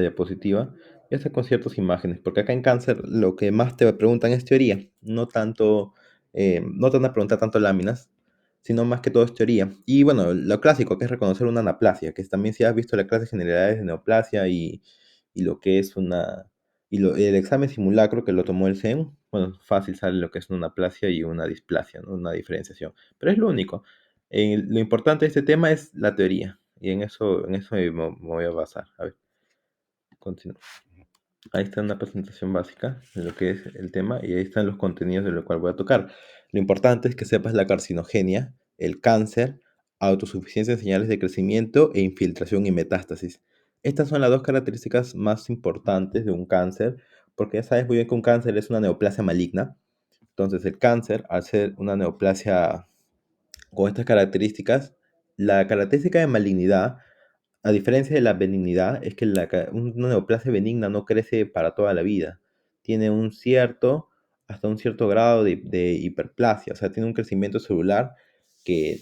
diapositiva, ya está con ciertas imágenes, porque acá en cáncer lo que más te preguntan es teoría, no tanto, no te van a preguntar tanto láminas, sino más que todo es teoría. Y bueno, lo clásico que es reconocer una anaplasia, que también si has visto la clase de generalidades de neoplasia y lo que es el examen simulacro que lo tomó el SEM, bueno, fácil sale lo que es una anaplasia y una displasia, ¿no? Una diferenciación. Pero es lo único. Lo importante de este tema es la teoría, y en eso me voy a basar. A ver, continúo. Ahí está una presentación básica de lo que es el tema y ahí están los contenidos de lo cual voy a tocar. Lo importante es que sepas la carcinogenia, el cáncer, autosuficiencia en señales de crecimiento e infiltración y metástasis. Estas son las dos características más importantes de un cáncer, porque ya sabes muy bien que un cáncer es una neoplasia maligna. Entonces el cáncer, al ser una neoplasia con estas características, la característica de malignidad, a diferencia de la benignidad, es que una neoplasia benigna no crece para toda la vida. Tiene hasta un cierto grado de hiperplasia, o sea, tiene un crecimiento celular que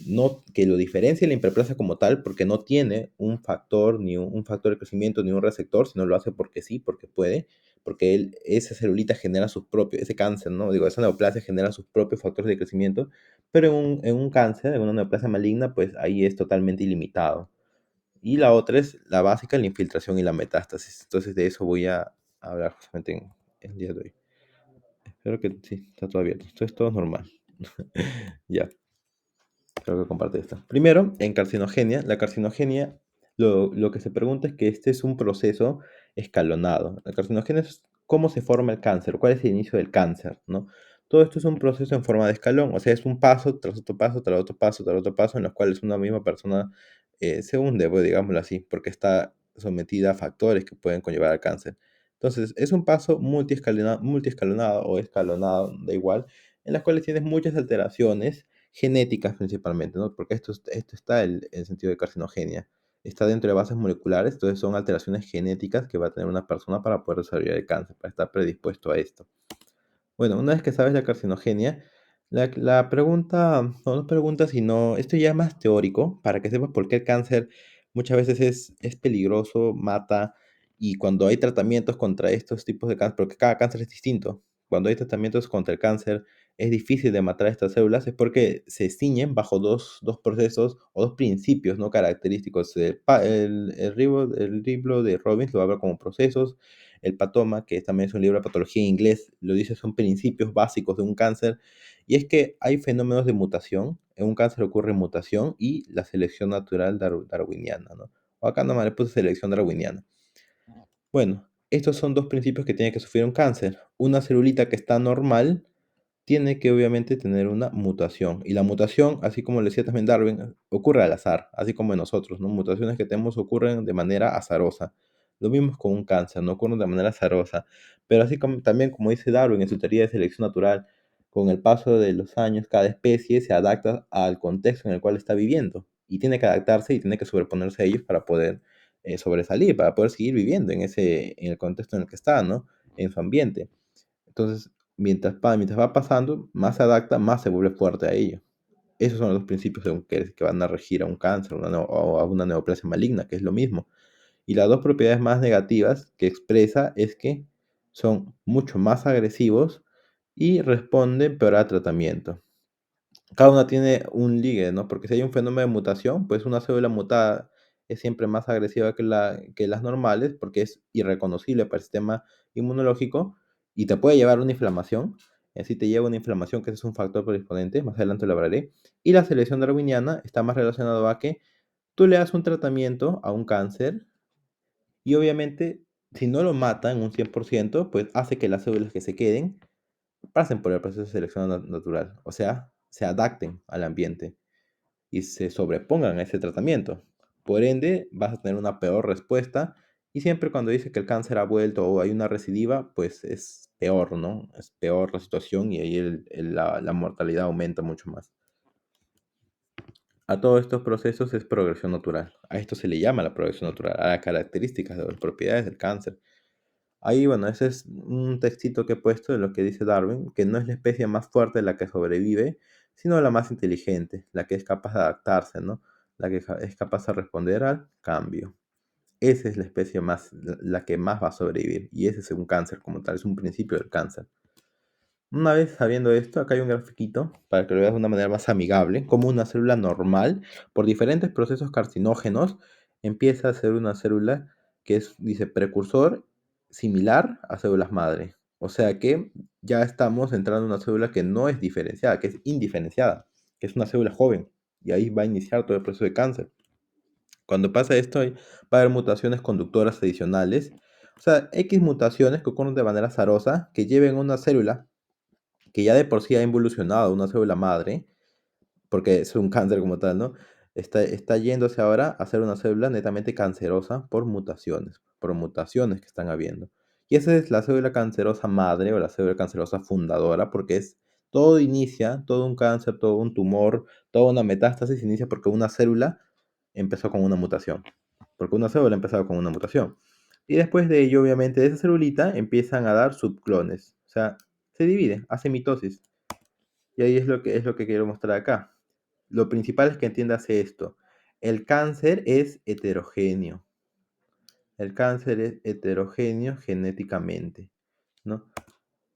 lo diferencia de la hiperplasia como tal, porque no tiene un factor, ni un factor de crecimiento, ni un receptor, sino lo hace porque sí, porque puede, porque esa celulita genera sus propios, ese cáncer, ¿no? Digo, esa neoplasia genera sus propios factores de crecimiento, pero en un cáncer, en una neoplasia maligna, pues ahí es totalmente ilimitado. Y la otra es la básica, la infiltración y la metástasis. Entonces de eso voy a hablar justamente en el día de hoy. Espero que sí, está todo abierto. Esto es todo normal. Ya, creo que comparte esto. Primero, en carcinogenia. La carcinogenia, lo que se pregunta es que este es un proceso escalonado. La carcinogenia es cómo se forma el cáncer, cuál es el inicio del cáncer, ¿no? Todo esto es un proceso en forma de escalón, o sea, es un paso tras otro paso, tras otro paso, tras otro paso, en los cuales una misma persona se hunde, pues, digámoslo así, porque está sometida a factores que pueden conllevar al cáncer. Entonces, es un paso multiescalonado o escalonado, da igual, en las cuales tienes muchas alteraciones genéticas principalmente, ¿no? Porque esto está el sentido de carcinogenia. Está dentro de bases moleculares, entonces son alteraciones genéticas que va a tener una persona para poder desarrollar el cáncer, para estar predispuesto a esto. Bueno, una vez que sabes la carcinogenia, la pregunta, no pregunta, sino, esto ya es más teórico, para que sepas por qué el cáncer muchas veces es peligroso, mata, y cuando hay tratamientos contra estos tipos de cáncer, porque cada cáncer es distinto, cuando hay tratamientos contra el cáncer es difícil de matar a estas células, es porque se ciñen bajo dos procesos o dos principios no característicos. El libro de Robbins lo habla como procesos, el Patoma, que también es un libro de patología en inglés, lo dice, son principios básicos de un cáncer, y es que hay fenómenos de mutación, en un cáncer ocurre mutación y la selección natural darwiniana, ¿no? O acá nomás le puse selección darwiniana. Bueno, estos son dos principios que tiene que sufrir un cáncer. Una celulita que está normal tiene que obviamente tener una mutación. Y la mutación, así como le decía también Darwin, ocurre al azar, así como en nosotros, ¿no? Mutaciones que tenemos ocurren de manera azarosa. Lo mismo es con un cáncer, no ocurren de manera azarosa. Pero así como también, como dice Darwin en su teoría de selección natural, con el paso de los años, cada especie se adapta al contexto en el cual está viviendo. Y tiene que adaptarse y tiene que sobreponerse a ellos para poder sobresalir, para poder seguir viviendo en el contexto en el que está, ¿no? En su ambiente. Entonces, mientras va pasando, más se adapta, más se vuelve fuerte a ello. Esos son los principios que van a regir a un cáncer o a una neoplasia maligna, que es lo mismo. Y las dos propiedades más negativas que expresa es que son mucho más agresivos y responden peor al tratamiento. Cada una tiene un ligue, ¿no? Porque si hay un fenómeno de mutación, pues una célula mutada es siempre más agresiva que las normales porque es irreconocible para el sistema inmunológico y te puede llevar a una inflamación. Así te lleva a una inflamación, que ese es un factor predisponente, más adelante lo hablaré. Y la selección darwiniana está más relacionado a que tú le das un tratamiento a un cáncer y obviamente si no lo mata en un 100%, pues hace que las células que se queden pasen por el proceso de selección natural, o sea, se adapten al ambiente y se sobrepongan a ese tratamiento. Por ende, vas a tener una peor respuesta y siempre cuando dice que el cáncer ha vuelto o hay una recidiva, pues es peor, ¿no? Es peor la situación y ahí la mortalidad aumenta mucho más. A todos estos procesos es progresión natural. A esto se le llama la progresión natural, a las características de las propiedades del cáncer. Ahí, bueno, ese es un textito que he puesto de lo que dice Darwin, que no es la especie más fuerte la que sobrevive, sino la más inteligente, la que es capaz de adaptarse, ¿no? La que es capaz de responder al cambio. esa es la especie más, la que más va a sobrevivir. Y ese es un cáncer como tal, es un principio del cáncer. Una vez sabiendo esto, acá hay un grafiquito para que lo veas de una manera más amigable, como una célula normal, por diferentes procesos carcinógenos, empieza a ser una célula que es, dice, precursor similar a células madre. O sea que ya estamos entrando en una célula que no es diferenciada, que es indiferenciada, que es una célula joven, y ahí va a iniciar todo el proceso de cáncer. Cuando pasa esto, va a haber mutaciones conductoras adicionales, o sea, X mutaciones que ocurren de manera azarosa que lleven a una célula que ya de por sí ha involucionado una célula madre, porque es un cáncer como tal, ¿no? Está yéndose ahora a ser una célula netamente cancerosa por mutaciones que están habiendo. Y esa es la célula cancerosa madre o la célula cancerosa fundadora, porque todo inicia, todo un cáncer, todo un tumor, toda una metástasis inicia porque una célula empezó con una mutación, porque una célula empezó con una mutación. Y después de ello, obviamente, de esa celulita empiezan a dar subclones, o sea, se divide, hace mitosis. Y ahí es lo que quiero mostrar acá. Lo principal es que entiendas esto. El cáncer es heterogéneo. El cáncer es heterogéneo genéticamente, ¿no?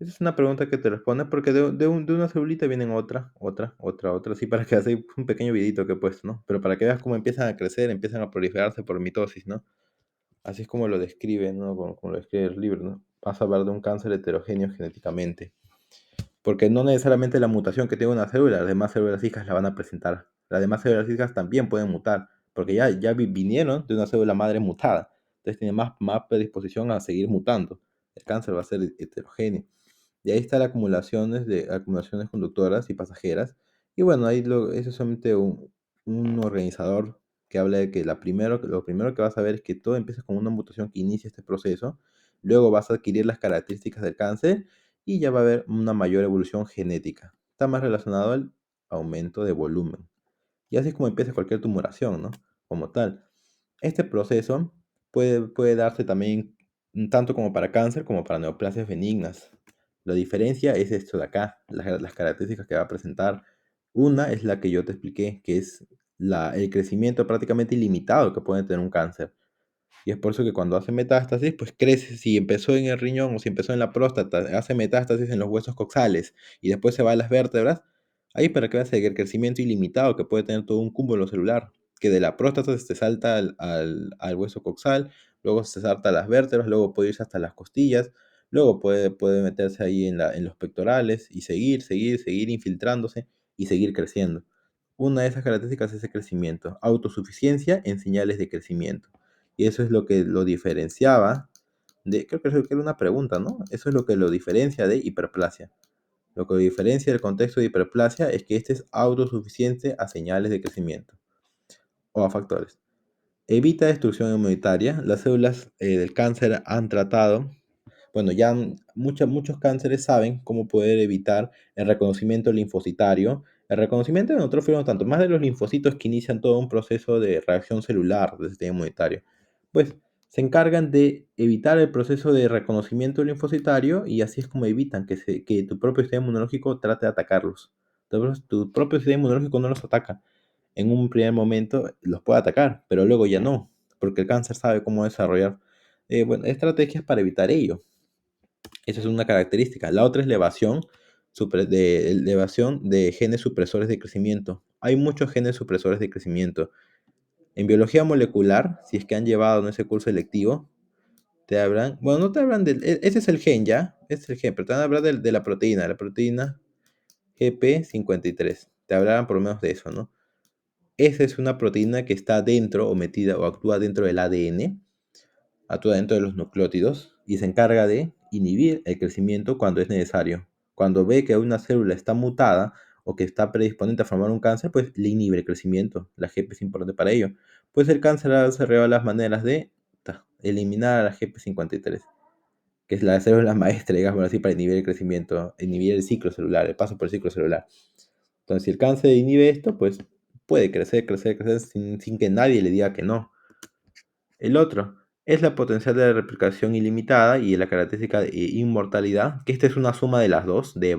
Esa es una pregunta que te responde porque de una célulita vienen otra, así para que hagas un pequeño vidito que he puesto, ¿no? Pero para que veas cómo empiezan a crecer, empiezan a proliferarse por mitosis, ¿no? Así es como lo describe, ¿no? Como lo describe el libro, ¿no? Vas a hablar de un cáncer heterogéneo genéticamente. Porque no necesariamente la mutación que tenga una célula, las demás células hijas la van a presentar. Las demás células hijas también pueden mutar, porque ya vinieron de una célula madre mutada. Entonces tiene más predisposición a seguir mutando. El cáncer va a ser heterogéneo. Y ahí está las acumulaciones conductoras y pasajeras. Y bueno, eso es solamente un organizador que habla de que lo primero que vas a ver es que todo empieza con una mutación que inicia este proceso. Luego vas a adquirir las características del cáncer y ya va a haber una mayor evolución genética. Está más relacionado al aumento de volumen. Y así es como empieza cualquier tumoración, ¿no? Como tal. Este proceso puede darse también tanto como para cáncer como para neoplasias benignas. La diferencia es esto de acá, las características que va a presentar. Una es la que yo te expliqué, que es el crecimiento prácticamente ilimitado que puede tener un cáncer. Y es por eso que cuando hace metástasis, pues crece, si empezó en el riñón o si empezó en la próstata, hace metástasis en los huesos coxales y después se va a las vértebras, ahí para que veas el crecimiento ilimitado que puede tener todo un cúmulo celular, que de la próstata se salta al hueso coxal, luego se salta a las vértebras, luego puede irse hasta las costillas, luego puede meterse ahí en los pectorales y seguir infiltrándose y seguir creciendo. Una de esas características es ese crecimiento, autosuficiencia en señales de crecimiento. Y eso es lo que lo diferenciaba creo que era una pregunta, ¿no? Eso es lo que lo diferencia de hiperplasia. Lo que lo diferencia del contexto de hiperplasia es que este es autosuficiente a señales de crecimiento o a factores. Evita destrucción inmunitaria. Las células del cáncer han tratado, bueno, ya muchos cánceres saben cómo poder evitar el reconocimiento linfocitario. El reconocimiento de neutrófilos no tanto, más de los linfocitos que inician todo un proceso de reacción celular del sistema inmunitario. Pues se encargan de evitar el proceso de reconocimiento linfocitario y así es como evitan que tu propio sistema inmunológico trate de atacarlos. Tu propio sistema inmunológico no los ataca. En un primer momento los puede atacar, pero luego ya no, porque el cáncer sabe cómo desarrollar bueno, estrategias para evitar ello. Esa es una característica. La otra es elevación de genes supresores de crecimiento. Hay muchos genes supresores de crecimiento. En biología molecular, si es que han llevado en ese curso electivo, te hablan, bueno, no te hablan ese es el gen ya, ese es el gen, pero te van a hablar de la proteína GP53. Te hablarán por lo menos de eso, ¿no? Esa es una proteína que está dentro o metida o actúa dentro del ADN, actúa dentro de los nucleótidos y se encarga de inhibir el crecimiento cuando es necesario. Cuando ve que una célula está mutada o que está predisponente a formar un cáncer, pues le inhibe el crecimiento. La GP es importante para ello. Pues el cáncer ha desarrollado las maneras de eliminar a la GP53, que es la célula maestra, digamos así, para inhibir el crecimiento, inhibir el ciclo celular, el paso por el ciclo celular. Entonces, si el cáncer inhibe esto, pues puede crecer sin que nadie le diga que no. El otro es la potencial de replicación ilimitada y la característica de inmortalidad, que esta es una suma de las dos, de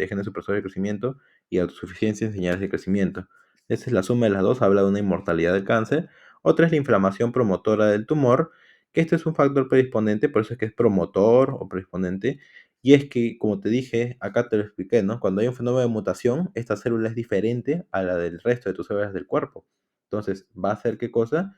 genes supresores de crecimiento y autosuficiencia en señales de crecimiento. Esta es la suma de las dos, habla de una inmortalidad del cáncer Otra es la inflamación promotora del tumor, que este es un factor predisponente, por eso es que es promotor o predisponente. Y es que, como te dije, acá te lo expliqué, ¿no? Cuando hay un fenómeno de mutación, esta célula es diferente a la del resto de tus células del cuerpo. Entonces, va a hacer qué cosa?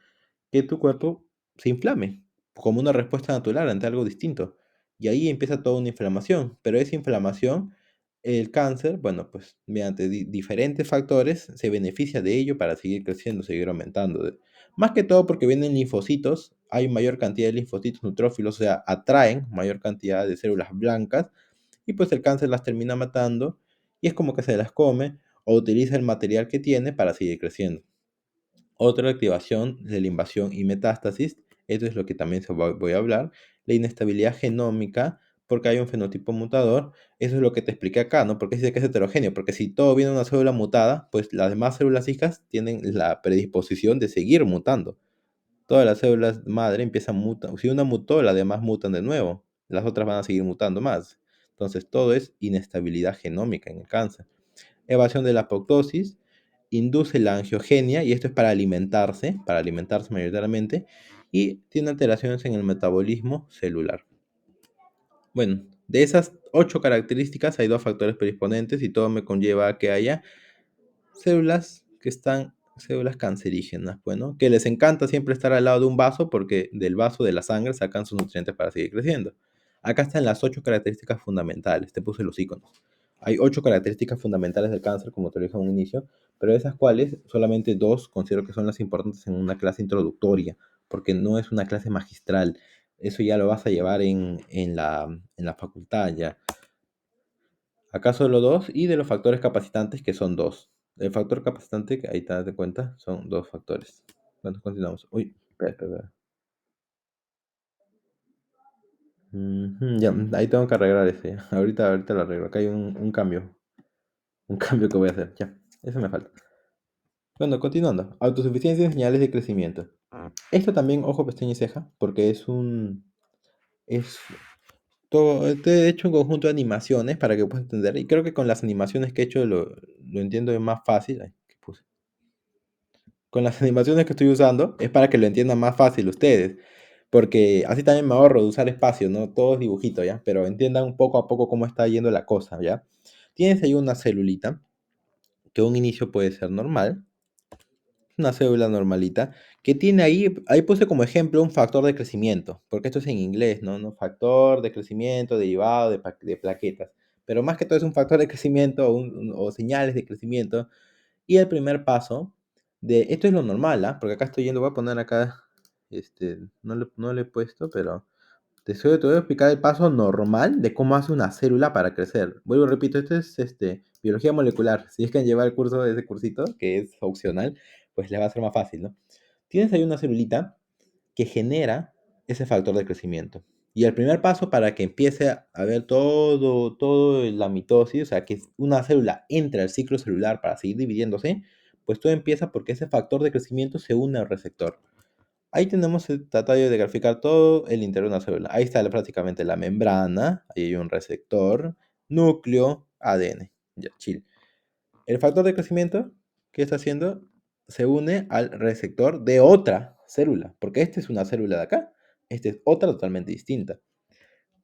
Que tu cuerpo se inflame, como una respuesta natural ante algo distinto. Y ahí empieza toda una inflamación, pero esa inflamación, el cáncer, bueno, pues mediante diferentes factores se beneficia de ello para seguir creciendo, seguir aumentando. Más que todo porque vienen linfocitos, hay mayor cantidad de linfocitos neutrófilos, o sea, atraen mayor cantidad de células blancas y pues el cáncer las termina matando y es como que se las come o utiliza el material que tiene para seguir creciendo. Otra activación de la invasión y metástasis, esto es lo que también voy a hablar, la inestabilidad genómica, porque hay un fenotipo mutador, eso es lo que te expliqué acá, ¿no? Porque dice que es heterogéneo, porque si todo viene de una célula mutada, pues las demás células hijas tienen la predisposición de seguir mutando. Todas las células madre empiezan mutando, si una mutó, las demás mutan de nuevo, las otras van a seguir mutando más. Entonces todo es inestabilidad genómica en el cáncer. Evasión de la apoptosis, induce la angiogenia, y esto es para alimentarse mayoritariamente, y tiene alteraciones en el metabolismo celular. Bueno, de esas 8 características hay 2 factores predisponentes y todo me conlleva a que haya células cancerígenas, bueno, que les encanta siempre estar al lado de un vaso porque del vaso de la sangre sacan sus nutrientes para seguir creciendo. Acá están las 8 características fundamentales, te puse los iconos. Hay 8 características fundamentales del cáncer, como te lo dije a un inicio, pero de esas cuales solamente 2 considero que son las importantes en una clase introductoria, porque no es una clase magistral. Eso ya lo vas a llevar en la facultad ya. Acá solo 2 y de los factores capacitantes que son 2. El factor capacitante, que ahí te das de cuenta, son 2 factores. Bueno, continuamos. Uy, espera, espera, espera. Ya, ahí tengo que arreglar ese. Ya. Ahorita lo arreglo. Acá hay un cambio. Un cambio que voy a hacer. Ya, eso me falta. Bueno, continuando. Autosuficiencia en señales de crecimiento. Esto también, ojo, pestaña y ceja, porque es todo, te he hecho un conjunto de animaciones para que puedas entender. Y creo que con las animaciones que he hecho lo entiendo más fácil. Ay, ¿qué puse? Con las animaciones que estoy usando es para que lo entiendan más fácil ustedes, porque así también me ahorro de usar espacio, ¿no? Todo es dibujito, ¿ya? Pero entiendan poco a poco cómo está yendo la cosa, ¿ya? Tienes ahí una celulita, que a un inicio puede ser normal, una célula normalita, que tiene ahí puse como ejemplo un factor de crecimiento, porque esto es en inglés, ¿no? ¿No? Factor de crecimiento derivado de plaquetas, pero más que todo es un factor de crecimiento o señales de crecimiento. Y el primer paso esto es lo normal, ¿ah? Porque acá estoy yendo, voy a poner acá, no le he puesto, pero te voy a explicar el paso normal de cómo hace una célula para crecer. Vuelvo, repito, esto es biología molecular. Si es que han llevado el curso de ese cursito, que es opcional, pues les va a ser más fácil, ¿no? Tienes ahí una celulita que genera ese factor de crecimiento. Y el primer paso para que empiece a ver todo la mitosis, o sea, que una célula entre al ciclo celular para seguir dividiéndose, pues todo empieza porque ese factor de crecimiento se une al receptor. Ahí tenemos el tratado de graficar todo el interior de una célula. Ahí está prácticamente la membrana, ahí hay un receptor, núcleo, ADN. Ya, chill. El factor de crecimiento, ¿qué está haciendo? Se une al receptor de otra célula, porque esta es una célula de acá, esta es otra totalmente distinta.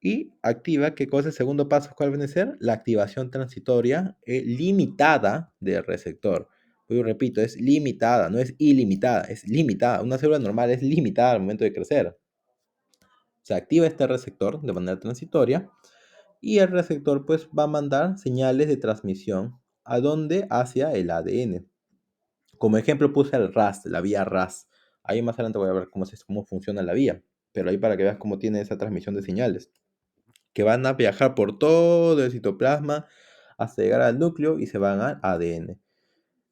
Y activa, ¿qué cosa? El segundo paso, ¿cuál viene a ser? La activación transitoria limitada del receptor. Yo repito, es limitada, no es ilimitada, es limitada. Una célula normal es limitada al momento de crecer. Se activa este receptor de manera transitoria y el receptor pues va a mandar señales de transmisión. ¿A dónde? Hacia el ADN. Como ejemplo puse el RAS, la vía RAS. Ahí más adelante voy a ver cómo funciona la vía, pero ahí para que veas cómo tiene esa transmisión de señales, que van a viajar por todo el citoplasma hasta llegar al núcleo y se van al ADN.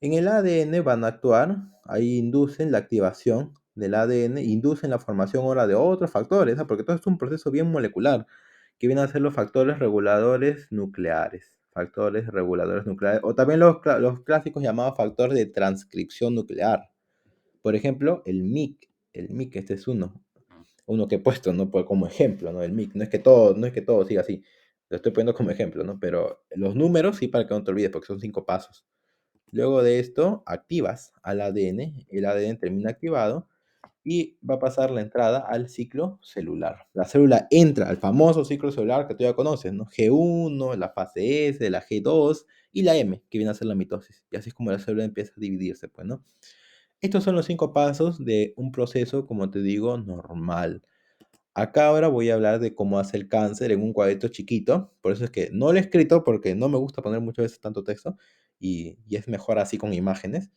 En el ADN van a actuar, ahí inducen la activación del ADN, inducen la formación ahora de otros factores, ¿ah? Porque todo esto es un proceso bien molecular, que vienen a ser los factores reguladores nucleares. Factores reguladores nucleares, o también los clásicos llamados factores de transcripción nuclear. Por ejemplo, el MYC, este es uno que he puesto, ¿no? Como ejemplo, ¿no? El MYC, no es que todo siga así, lo estoy poniendo como ejemplo, ¿no? Pero los números sí para que no te olvides, porque son 5 pasos. Luego de esto, activas al ADN, el ADN termina activado, y va a pasar la entrada al ciclo celular. La célula entra al famoso ciclo celular que tú ya conoces, ¿no? G1, la fase S, la G2 y la M, que viene a ser la mitosis. Y así es como la célula empieza a dividirse, pues, ¿no? Estos son los 5 pasos de un proceso, como te digo, normal. Acá ahora voy a hablar de cómo hace el cáncer en un cuadrito chiquito. Por eso es que no lo he escrito porque no me gusta poner muchas veces tanto texto y es mejor así con imágenes.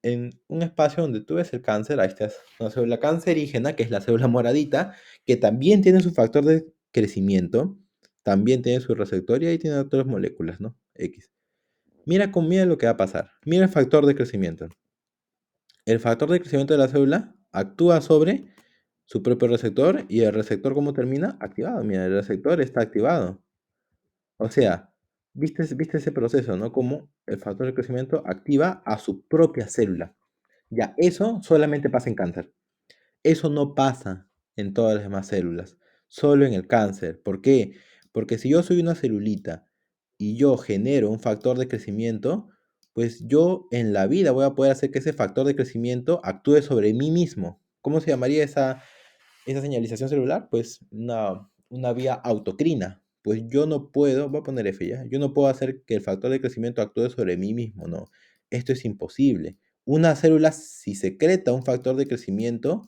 En un espacio donde tú ves el cáncer, ahí está una célula cancerígena, que es la célula moradita, que también tiene su factor de crecimiento, también tiene su receptor y ahí tiene otras moléculas, ¿no? X. Mira lo que va a pasar. Mira el factor de crecimiento. El factor de crecimiento de la célula actúa sobre su propio receptor y el receptor, ¿cómo termina? Activado. Mira, el receptor está activado. O sea, viste ese proceso, ¿no? Como el factor de crecimiento activa a su propia célula. Ya, eso solamente pasa en cáncer. Eso no pasa en todas las demás células, solo en el cáncer. ¿Por qué? Porque si yo soy una celulita y yo genero un factor de crecimiento, pues yo en la vida voy a poder hacer que ese factor de crecimiento actúe sobre mí mismo. ¿Cómo se llamaría esa señalización celular? Pues una vía autocrina. Pues yo no puedo, voy a poner F ya, yo no puedo hacer que el factor de crecimiento actúe sobre mí mismo, no. Esto es imposible. Una célula, si secreta un factor de crecimiento,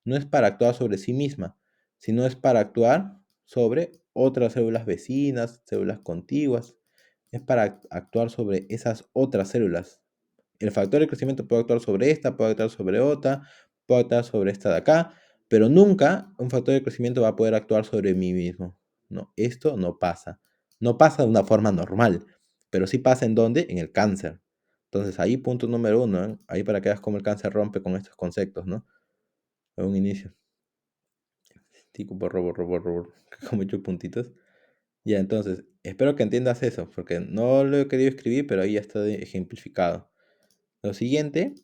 no es para actuar sobre sí misma, sino es para actuar sobre otras células vecinas, células contiguas. Es para actuar sobre esas otras células. El factor de crecimiento puede actuar sobre esta, puede actuar sobre otra, puede actuar sobre esta de acá, pero nunca un factor de crecimiento va a poder actuar sobre mí mismo. No, esto no pasa. No pasa de una forma normal, pero sí pasa en dónde? En el cáncer. Entonces ahí punto número uno, ¿eh? Ahí para que veas cómo el cáncer rompe con estos conceptos, ¿no? A un inicio. Tico, borro, borro, borro, borro. Como ocho puntitos. Ya, entonces, espero que entiendas eso, porque no lo he querido escribir, pero ahí ya está ejemplificado. Lo siguiente,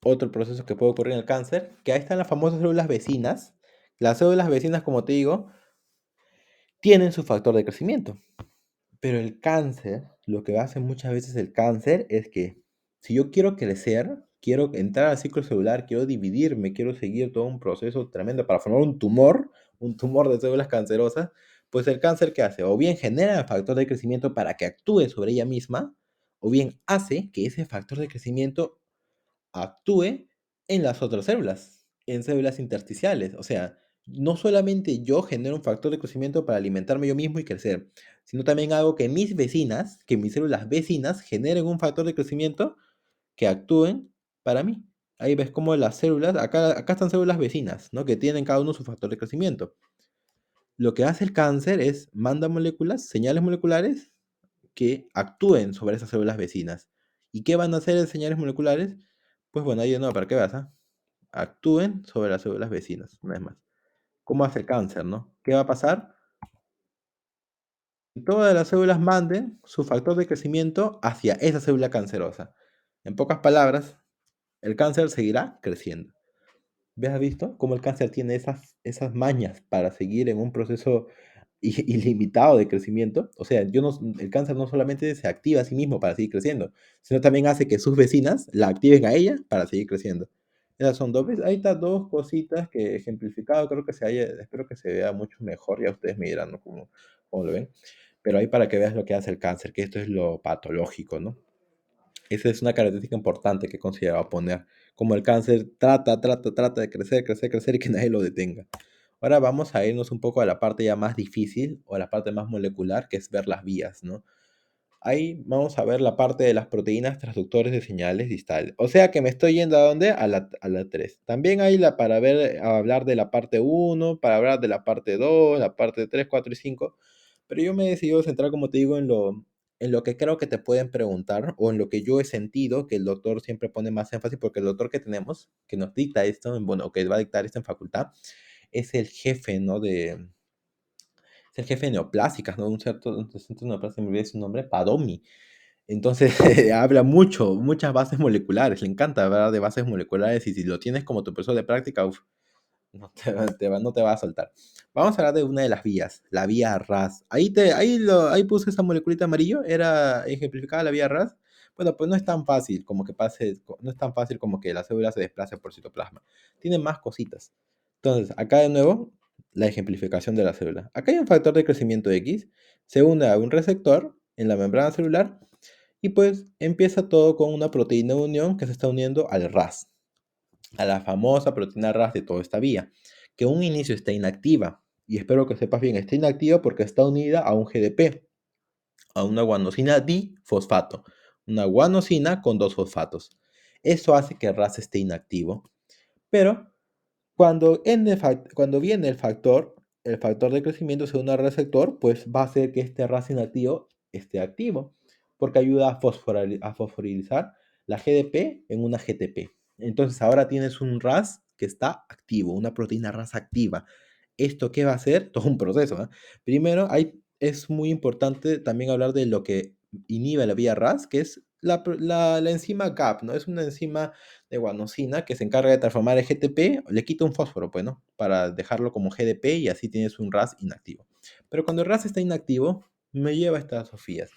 otro proceso que puede ocurrir en el cáncer, que ahí están las famosas células vecinas. Las células vecinas, como te digo, tienen su factor de crecimiento. Pero el cáncer, lo que hace muchas veces el cáncer es que si yo quiero crecer, quiero entrar al ciclo celular, quiero dividirme, quiero seguir todo un proceso tremendo para formar un tumor de células cancerosas, pues el cáncer, ¿qué hace? O bien genera el factor de crecimiento para que actúe sobre ella misma, o bien hace que ese factor de crecimiento actúe en las otras células, en células intersticiales. O sea, no solamente yo genero un factor de crecimiento para alimentarme yo mismo y crecer, sino también hago que mis vecinas, que mis células vecinas generen un factor de crecimiento que actúen para mí. Ahí ves cómo las células, acá están células vecinas, ¿no? Que tienen cada uno su factor de crecimiento. Lo que hace el cáncer es manda moléculas, señales moleculares que actúen sobre esas células vecinas. ¿Y qué van a hacer esas señales moleculares? Pues bueno, ahí de nuevo, para que veas, ¿ah? Actúen sobre las células vecinas, una vez más. ¿Cómo hace el cáncer, no? ¿Qué va a pasar? Todas las células manden su factor de crecimiento hacia esa célula cancerosa. En pocas palabras, el cáncer seguirá creciendo. ¿Ves? ¿Has visto cómo el cáncer tiene esas mañas para seguir en un proceso ilimitado de crecimiento? O sea, el cáncer no solamente se activa a sí mismo para seguir creciendo, sino también hace que sus vecinas la activen a ella para seguir creciendo. Esas son dos, ¿ves? Ahí están dos cositas que he ejemplificado, espero que se vea mucho mejor, ya ustedes me dirán, ¿no? Cómo lo ven, pero ahí para que veas lo que hace el cáncer, que esto es lo patológico, ¿no? Esa es una característica importante que he considerado poner. Como el cáncer trata de crecer, crecer, crecer y que nadie lo detenga. Ahora vamos a irnos un poco a la parte ya más difícil o a la parte más molecular, que es ver las vías, ¿no? Ahí vamos a ver la parte de las proteínas transductores de señales distales. O sea que me estoy yendo a dónde? A la 3. También hay para hablar de la parte uno, para hablar de la parte 2, la parte 3, 4 y 5. Pero yo me he decidido centrar, como te digo, en lo que creo que te pueden preguntar o en lo que yo he sentido que el doctor siempre pone más énfasis, porque el doctor que tenemos, que nos dicta esto, bueno, que va a dictar esto en facultad, es el jefe, ¿no? Es el jefe de neoplásicas, ¿no? Un centro de neoplásicas, me olvidé su nombre, Padomi. Entonces, habla muchas bases moleculares, le encanta hablar de bases moleculares y si lo tienes como tu profesor de práctica, uf, no te va a soltar. Vamos a hablar de una de las vías, la vía RAS. Ahí puse esa moleculita amarillo, era ejemplificada la vía RAS. Bueno, pues no es tan fácil como que no es tan fácil como que la célula se desplace por citoplasma. Tiene más cositas. Entonces, acá de nuevo, la ejemplificación de la célula. Acá hay un factor de crecimiento X, se une a un receptor en la membrana celular y pues empieza todo con una proteína de unión que se está uniendo al RAS, a la famosa proteína RAS de toda esta vía, que a un inicio está inactiva. Y espero que sepas bien, está inactiva porque está unida a un GDP, a una guanosina difosfato, una guanosina con dos fosfatos. Eso hace que el RAS esté inactivo. Pero cuando viene el factor de crecimiento según el receptor, pues va a hacer que este RAS inactivo esté activo, porque ayuda a fosforilizar la GDP en una GTP. Entonces ahora tienes un RAS que está activo, una proteína RAS activa. ¿Esto qué va a hacer? Todo un proceso, ¿eh? Primero, es muy importante también hablar de lo que inhibe la vía RAS, que es la enzima GAP, ¿no? Es una enzima de guanosina que se encarga de transformar el GTP, le quita un fósforo, pues, ¿no? Para dejarlo como GDP y así tienes un RAS inactivo. Pero cuando el RAS está inactivo, me lleva a estas Sofías.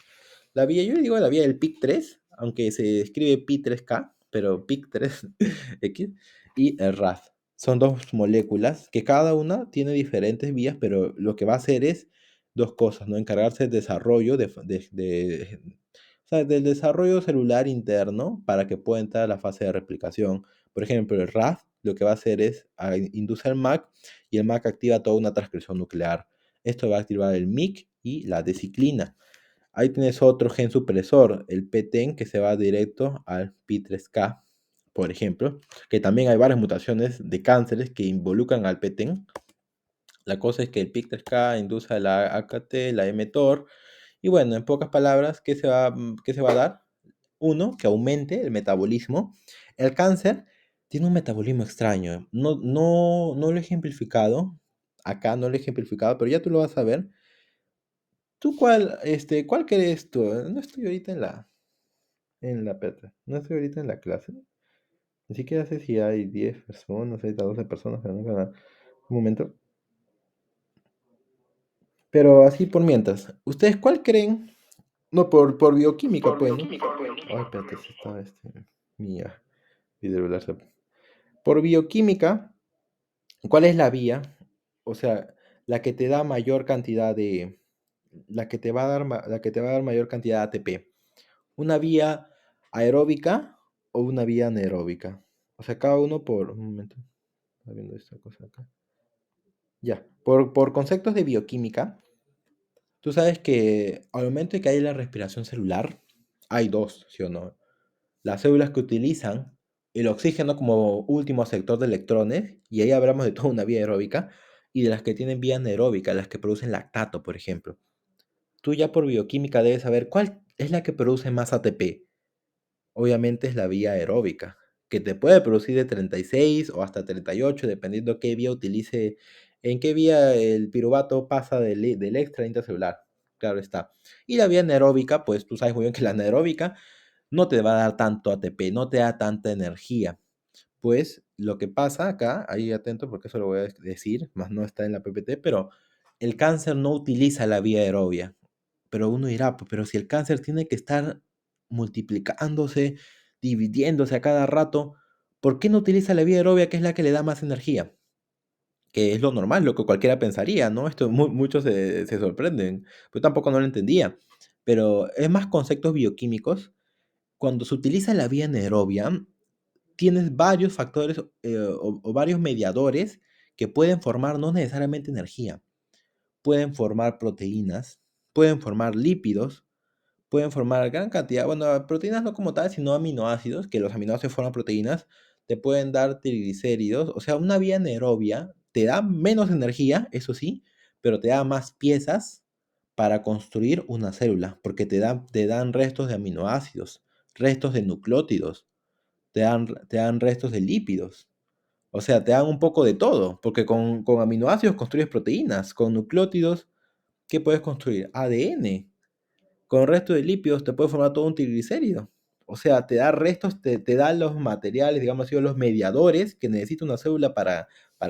La vía, yo le digo la vía del PIC3, aunque se escribe Pi3K, pero PIC3X, y el RAS. Son dos moléculas que cada una tiene diferentes vías, pero lo que va a hacer es dos cosas, ¿no? Encargarse del desarrollo o sea, del desarrollo celular interno para que pueda entrar a la fase de replicación. Por ejemplo, el RAS lo que va a hacer es induce al MAC y el MAC activa toda una transcripción nuclear. Esto va a activar el MYC y la deciclina. Ahí tienes otro gen supresor, el PTEN, que se va directo al P3K, por ejemplo, que también hay varias mutaciones de cánceres que involucran al PTEN. La cosa es que el P3K induce a la AKT, la mTOR, y bueno, en pocas palabras, qué se va a dar? Uno, que aumente el metabolismo. El cáncer tiene un metabolismo extraño. No lo he ejemplificado. Acá no lo he ejemplificado, pero ya tú lo vas a ver. ¿Tú cuál querés tú? No estoy ahorita no estoy ahorita en la clase. Ni siquiera sé si hay 10 personas, hay 12 personas, pero un momento. Pero así por mientras, ¿ustedes cuál creen? No, por bioquímica, pues, ¿no? Ay, espérate, si está mía, hidrolar. Por bioquímica, ¿cuál es la vía? O sea, la que te da mayor cantidad de, la que te va a dar, la que te va a dar mayor cantidad de ATP. ¿Una vía aeróbica o una vía anaeróbica? O sea, cada uno por, un momento, está viendo esta cosa acá. Ya, por conceptos de bioquímica, tú sabes que al momento de que hay la respiración celular, hay dos, ¿sí o no? Las células que utilizan el oxígeno como último sector de electrones, y ahí hablamos de toda una vía aeróbica, y de las que tienen vía anaeróbica, las que producen lactato, por ejemplo. Tú ya por bioquímica debes saber cuál es la que produce más ATP. Obviamente es la vía aeróbica, que te puede producir de 36 o hasta 38, dependiendo qué vía utilice, en qué vía el piruvato pasa del extra intracelular. Claro está. Y la vía anaeróbica, pues tú sabes muy bien que la anaeróbica no te va a dar tanto ATP, no te da tanta energía. Pues lo que pasa acá, ahí atento porque eso lo voy a decir, más no está en la PPT, pero el cáncer no utiliza la vía aerobia. Pero uno dirá, "Pues, pero si el cáncer tiene que estar multiplicándose, dividiéndose a cada rato, ¿por qué no utiliza la vía aerobia que es la que le da más energía? Que es lo normal, lo que cualquiera pensaría, ¿no? Esto muchos se sorprenden. Yo tampoco no lo entendía. Pero es más conceptos bioquímicos. Cuando se utiliza la vía anaerobia, tienes varios factores o varios mediadores que pueden formar no necesariamente energía, pueden formar proteínas, pueden formar lípidos, pueden formar gran cantidad, bueno, proteínas no como tal, sino aminoácidos, que los aminoácidos forman proteínas, te pueden dar triglicéridos, o sea, una vía anaerobia te da menos energía, eso sí, pero te da más piezas para construir una célula, porque te dan restos de aminoácidos, restos de nucleótidos, te dan restos de lípidos. O sea, te dan un poco de todo, porque con aminoácidos construyes proteínas, con nucleótidos, ¿qué puedes construir? ADN. Con el resto de lípidos te puede formar todo un triglicérido. O sea, te da restos, te da los materiales, digamos así, los mediadores que necesita una célula para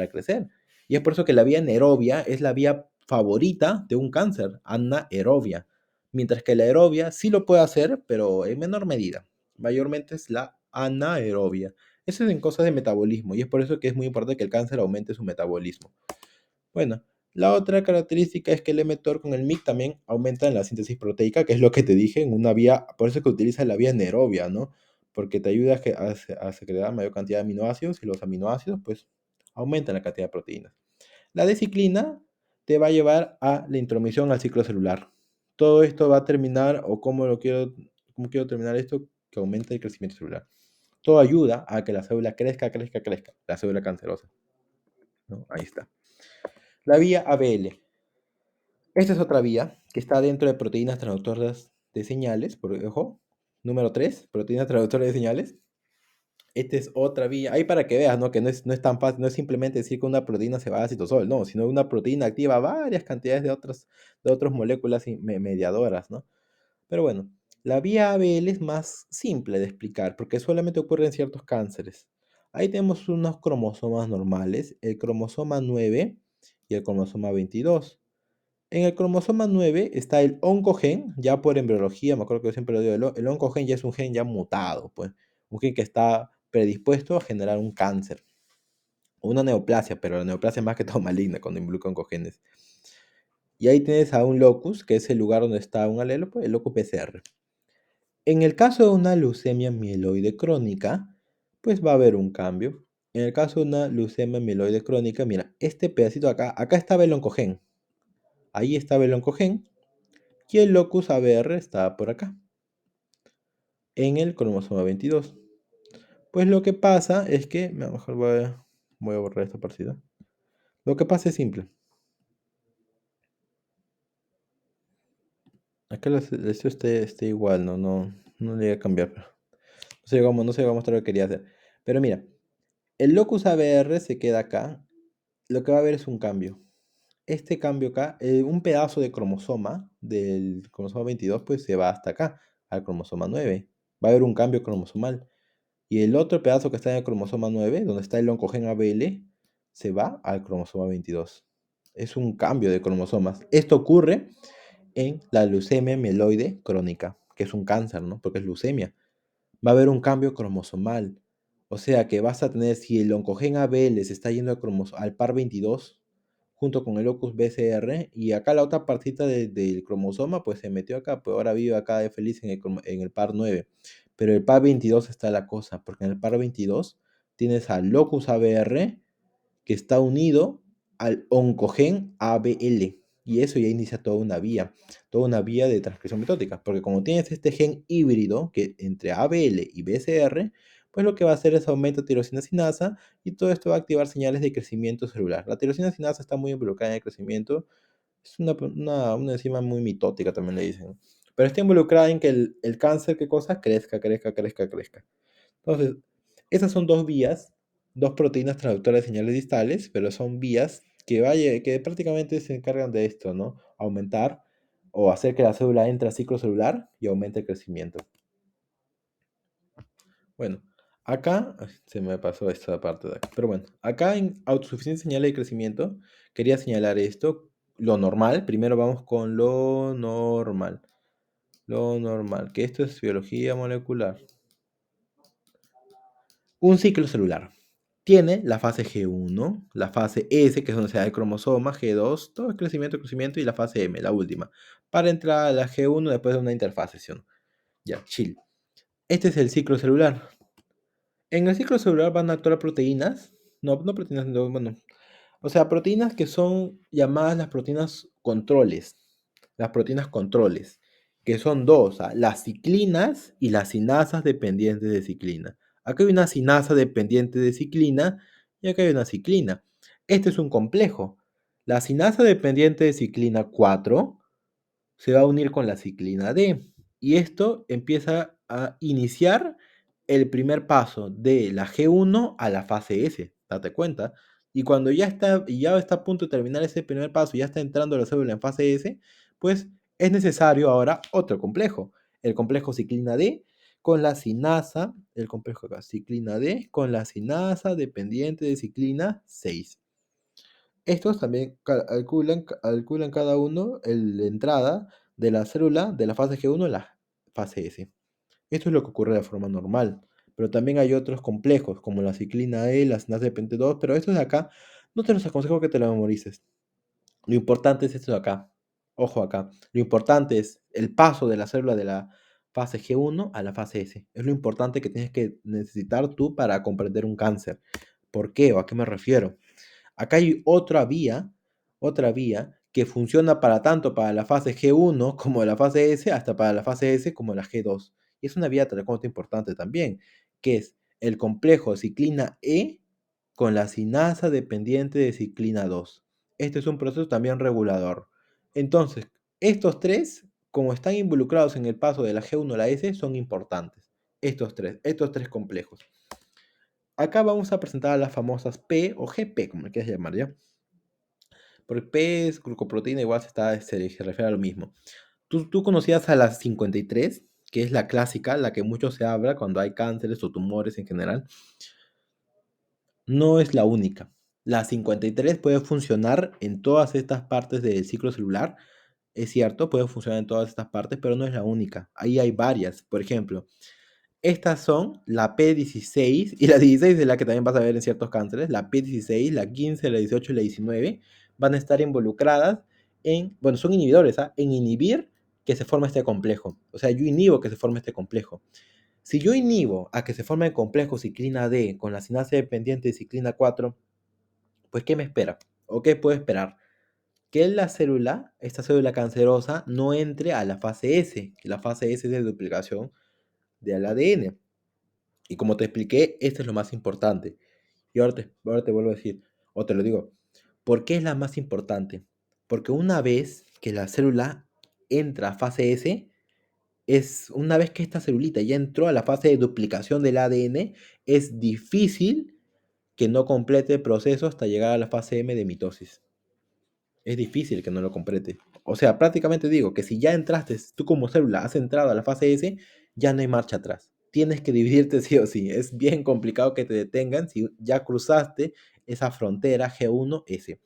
crecer. Y es por eso que la vía anaerobia es la vía favorita de un cáncer, anaerobia. mientras que la aerobia sí lo puede hacer, pero en menor medida. Mayormente es la anaerobia. Eso es en cosas de metabolismo y es por eso que es muy importante que el cáncer aumente su metabolismo. Bueno, la otra característica es que el emetor con el MIC también aumenta en la síntesis proteica, que es lo que te dije, en una vía, por eso que utiliza la vía anaerobia, ¿no? Porque te ayuda a secretar mayor cantidad de aminoácidos y los aminoácidos pues aumentan la cantidad de proteínas. La deciclina te va a llevar a la intromisión al ciclo celular. Todo esto va a terminar, o cómo quiero terminar esto, que aumente el crecimiento celular. Todo ayuda a que la célula crezca, crezca, crezca, la célula cancerosa, ¿no? Ahí está. La vía ABL. Esta es otra vía que está dentro de proteínas traductoras de señales, por ojo. Número 3, proteínas traductoras de señales. Esta es otra vía. Ahí para que veas, ¿no? Que no es tan fácil, no es simplemente decir que una proteína se va a citosol, no, sino una proteína activa varias cantidades de otras moléculas mediadoras, ¿no? Pero bueno, la vía ABL es más simple de explicar porque solamente ocurre en ciertos cánceres. Ahí tenemos unos cromosomas normales, el cromosoma 9 y el cromosoma 22. En el cromosoma 9 está el oncogen, ya por embriología, me acuerdo que yo siempre lo digo, el oncogen ya es un gen ya mutado, pues, un gen que está predispuesto a generar un cáncer, o una neoplasia, pero la neoplasia es más que todo maligna cuando involucra oncogenes. Y ahí tienes a un locus, que es el lugar donde está un alelo, pues, el locus PCR. En el caso de una leucemia mieloide crónica, pues va a haber un cambio. En el caso de una leucemia mieloide crónica, mira, este pedacito acá estaba el oncogen, ahí estaba el oncogen, y el locus ABR está por acá, en el cromosoma 22. Pues lo que pasa es que, mejor voy a borrar esta partida. Lo que pasa es simple. Acá esto esté igual, no le voy a cambiar. No sé cómo mostrar lo que quería hacer. Pero mira, el locus ABR se queda acá. Lo que va a haber es un cambio. Este cambio acá, un pedazo de cromosoma del cromosoma 22, pues se va hasta acá, al cromosoma 9. Va a haber un cambio cromosomal. Y el otro pedazo que está en el cromosoma 9, donde está el oncogen ABL, se va al cromosoma 22. Es un cambio de cromosomas. Esto ocurre en la leucemia mieloide crónica, que es un cáncer, ¿no? Porque es leucemia. Va a haber un cambio cromosomal. O sea que vas a tener, si el oncogen ABL se está yendo al par 22, junto con el locus BCR, y acá la otra partita del cromosoma, pues se metió acá, pues ahora vive acá de feliz en el par 9. Pero el par 22 está la cosa, porque en el par 22 tienes al locus ABR que está unido al oncogen ABL. Y eso ya inicia toda una vía de transcripción mitótica, porque como tienes este gen híbrido que entre ABL y BCR, pues lo que va a hacer es aumento de tirosina sinasa y todo esto va a activar señales de crecimiento celular. La tirosina sinasa está muy involucrada en el crecimiento, es una enzima muy mitótica también le dicen, pero está involucrada en que el cáncer, ¿qué cosa? Crezca, crezca, crezca, crezca. Entonces, esas son dos vías, dos proteínas traductoras de señales distales, pero son vías que prácticamente se encargan de esto, ¿no? Aumentar o hacer que la célula entre a ciclo celular y aumente el crecimiento. Bueno, acá se me pasó esta parte de acá, pero bueno, acá en autosuficiencia señal de crecimiento quería señalar esto, lo normal, primero vamos con lo normal, que esto es biología molecular. Un ciclo celular tiene la fase G1, la fase S, que es donde se da el cromosoma, G2, todo el crecimiento, crecimiento, y la fase M, la última, para entrar a la G1 después de una interfase. Ya, chill. Este es el ciclo celular. En el ciclo celular van a actuar proteínas, no proteínas, no, bueno, o sea, proteínas que son llamadas las proteínas controles, que son dos, las ciclinas y las sinasas dependientes de ciclina. Acá hay una sinasa dependiente de ciclina y acá hay una ciclina. Este es un complejo. La sinasa dependiente de ciclina 4 se va a unir con la ciclina D. Y esto empieza a iniciar el primer paso de la G1 a la fase S. Date cuenta. Y cuando ya está a punto de terminar ese primer paso, ya está entrando la célula en fase S, pues es necesario ahora otro complejo. El complejo ciclina D con la sinasa, el complejo acá, ciclina D con la sinasa dependiente de ciclina 6. Estos también calculan cada uno la entrada de la célula de la fase G1 a la fase S. Esto es lo que ocurre de forma normal, pero también hay otros complejos, como la ciclina E, la sinasa de Pente 2, pero estos de acá no te los aconsejo que te lo memorices. Lo importante es esto de acá. Ojo acá. Lo importante es el paso de la célula de la fase G1 a la fase S. Es lo importante que tienes que necesitar tú para comprender un cáncer. ¿Por qué o a qué me refiero? Acá hay otra vía que funciona para tanto para la fase G1 como la fase S, hasta para la fase S como la G2. Y es una vía tremendamente importante también, que es el complejo ciclina E con la sinasa dependiente de ciclina 2. Este es un proceso también regulador. Entonces, estos tres, como están involucrados en el paso de la G1 a la S, son importantes. Estos tres complejos. Acá vamos a presentar a las famosas P o GP, como le quieras llamar, ¿ya? Porque P es glucoproteína, igual se refiere a lo mismo. ¿Tú conocías a la 53, que es la clásica, la que mucho se habla cuando hay cánceres o tumores en general? No es la única. La 53 puede funcionar en todas estas partes del ciclo celular. Es cierto, puede funcionar en todas estas partes, pero no es la única. Ahí hay varias. Por ejemplo, estas son la P16, y la 16 es la que también vas a ver en ciertos cánceres. La P16, la 15, la 18 y la 19 van a estar involucradas en, bueno, son inhibidores, ¿ah? En inhibir que se forme este complejo. O sea, yo inhibo que se forme este complejo. Si yo inhibo a que se forme el complejo ciclina D con la sinasa dependiente de ciclina 4, pues ¿qué me espera? ¿O qué puedo esperar? Que la célula, esta célula cancerosa, no entre a la fase S, que la fase S es de duplicación del ADN. Y como te expliqué, esto es lo más importante. Y ahora te vuelvo a decir, o te lo digo, ¿por qué es la más importante? Porque una vez que la célula entra a fase S, es una vez que esta celulita ya entró a la fase de duplicación del ADN, es difícil que no complete el proceso hasta llegar a la fase M de mitosis. Es difícil que no lo complete. O sea, prácticamente digo que si ya entraste, tú como célula has entrado a la fase S, ya no hay marcha atrás. Tienes que dividirte sí o sí. Es bien complicado que te detengan si ya cruzaste esa frontera G1-S.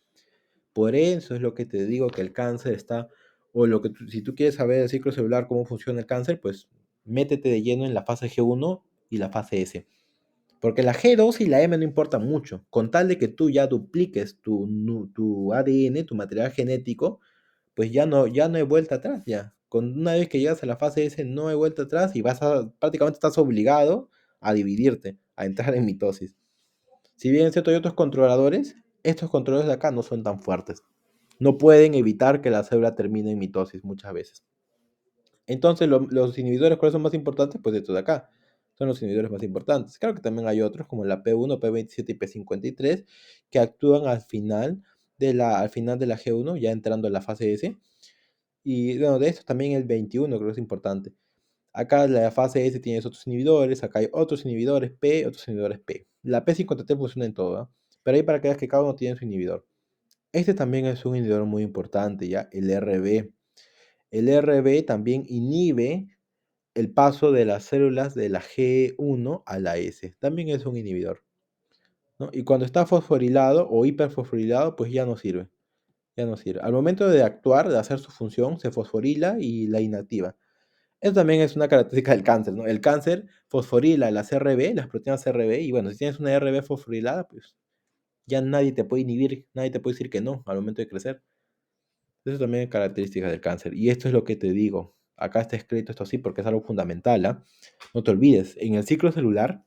Por eso es lo que te digo que el cáncer está, o lo que si tú quieres saber el ciclo celular, cómo funciona el cáncer, pues métete de lleno en la fase G1 y la fase S. Porque la G2 y la M no importan mucho. Con tal de que tú ya dupliques tu ADN, tu material genético, pues ya no hay vuelta atrás ya. Una vez que llegas a la fase S no hay vuelta atrás y prácticamente estás obligado a dividirte, a entrar en mitosis. Si bien es cierto hay otros controladores, estos controladores de acá no son tan fuertes. No pueden evitar que la célula termine en mitosis muchas veces. Entonces, los inhibidores, ¿cuáles son más importantes? Pues estos de acá. Son los inhibidores más importantes. Claro que también hay otros, como la P1, P27 y P53, que actúan al final de la G1, ya entrando en la fase S. Y bueno, de estos también el 21 creo que es importante. Acá la fase S tiene otros inhibidores, acá hay otros inhibidores P, otros inhibidores P. La P53 funciona en todo, ¿eh? Pero ahí para que veas que cada uno tiene su inhibidor. Este también es un inhibidor muy importante, ¿ya? El RB. El RB también inhibe el paso de las células de la G1 a la S. También es un inhibidor, ¿no? Y cuando está fosforilado o hiperfosforilado, pues ya no sirve. Ya no sirve. Al momento de actuar, de hacer su función, se fosforila y la inactiva. Eso también es una característica del cáncer, ¿no? El cáncer fosforila las RB, las proteínas RB, y bueno, si tienes una RB fosforilada, pues ya nadie te puede inhibir, nadie te puede decir que no al momento de crecer. Eso también es característica del cáncer. Y esto es lo que te digo. Acá está escrito esto así porque es algo fundamental, ¿ah? No te olvides, en el ciclo celular,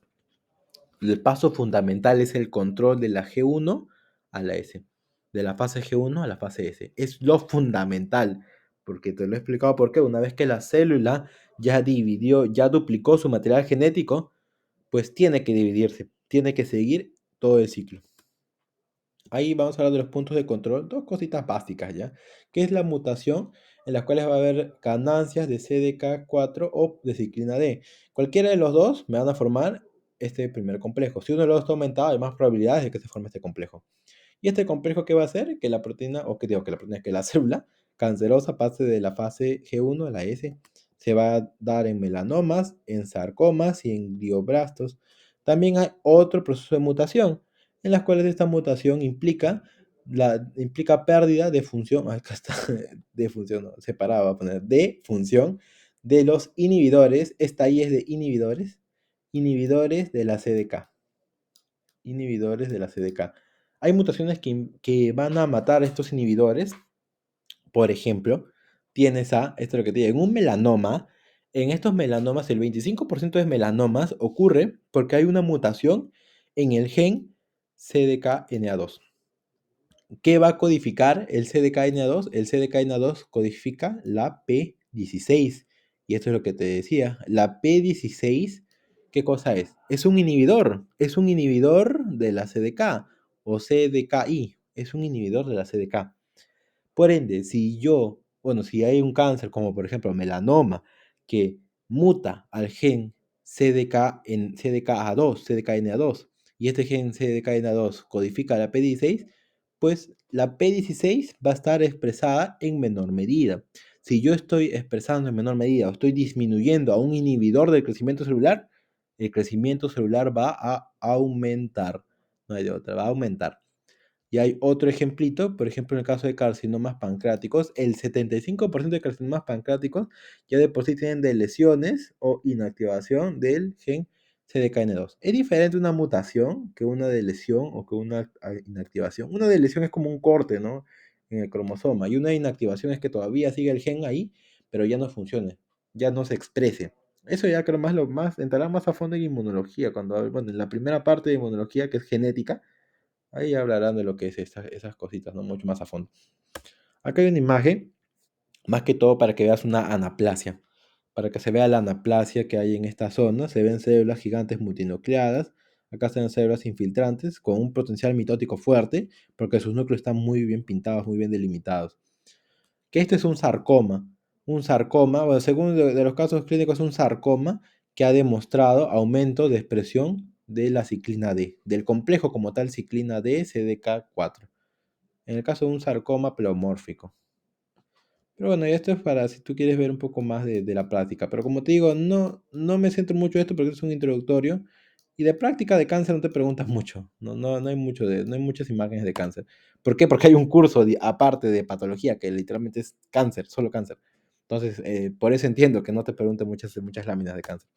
el paso fundamental es el control de la G1 a la S. De la fase G1 a la fase S. Es lo fundamental. Porque te lo he explicado por qué. Una vez que la célula ya dividió, ya duplicó su material genético, pues tiene que dividirse. Tiene que seguir todo el ciclo. Ahí vamos a hablar de los puntos de control, dos cositas básicas ya, que es la mutación en las cuales va a haber ganancias de CDK4 o de ciclina D. Cualquiera de los dos me van a formar este primer complejo. Si uno de los dos está aumentado, hay más probabilidades de que se forme este complejo. ¿Y este complejo qué va a hacer? Que la proteína, o que digo que la proteína, que la célula cancerosa pase de la fase G1 a la S. Se va a dar en melanomas, en sarcomas y en glioblastos. También hay otro proceso de mutación, en las cuales esta mutación implica implica pérdida de función, acá está, de función, no, separado, va a poner, de función de los inhibidores, esta I es de inhibidores de la CDK, inhibidores de la CDK. Hay mutaciones que van a matar estos inhibidores, por ejemplo, tienes esto es lo que te digo, en un melanoma, en estos melanomas, el 25% de melanomas ocurre porque hay una mutación en el gen CDKNA2. ¿Qué va a codificar el CDKNA2? El CDKNA2 codifica la P16. Y esto es lo que te decía. La P16, ¿qué cosa es? Es un inhibidor de la CDK o CDKI. Es un inhibidor de la CDK. Por ende, si hay un cáncer como por ejemplo melanoma que muta al gen CDKA2, CDKNA2, y este gen CDKNA2 codifica la P16, pues la P16 va a estar expresada en menor medida. Si yo estoy expresando en menor medida o estoy disminuyendo a un inhibidor del crecimiento celular, el crecimiento celular va a aumentar. No hay de otra, va a aumentar. Y hay otro ejemplito, por ejemplo, en el caso de carcinomas pancreáticos, el 75% de carcinomas pancreáticos ya de por sí tienen de lesiones o inactivación del gen CDKN2. Es diferente una mutación que una de lesión o que una inactivación. Una de lesión es como un corte, ¿no? En el cromosoma. Y una inactivación es que todavía sigue el gen ahí, pero ya no funcione, ya no se exprese. Eso ya creo entrará más a fondo en inmunología, bueno, en la primera parte de inmunología que es genética. Ahí hablarán de lo que es esas cositas, ¿no? Mucho más a fondo. Acá hay una imagen, más que todo para que veas una anaplasia. Para que se vea la anaplasia que hay en esta zona, se ven células gigantes multinucleadas. Acá están células infiltrantes con un potencial mitótico fuerte, porque sus núcleos están muy bien pintados, muy bien delimitados. Que este es un sarcoma. Un sarcoma, bueno, según de los casos clínicos, es un sarcoma que ha demostrado aumento de expresión de la ciclina D, del complejo como tal ciclina D, CDK4, en el caso de un sarcoma pleomórfico. Pero bueno, y esto es para si tú quieres ver un poco más de la práctica. Pero como te digo, no me centro mucho en esto porque es un introductorio. Y de práctica de cáncer no te preguntas mucho. No hay no hay muchas imágenes de cáncer. ¿Por qué? Porque hay un curso aparte de patología que literalmente es cáncer, solo cáncer. Entonces, por eso entiendo que no te pregunten muchas láminas de cáncer.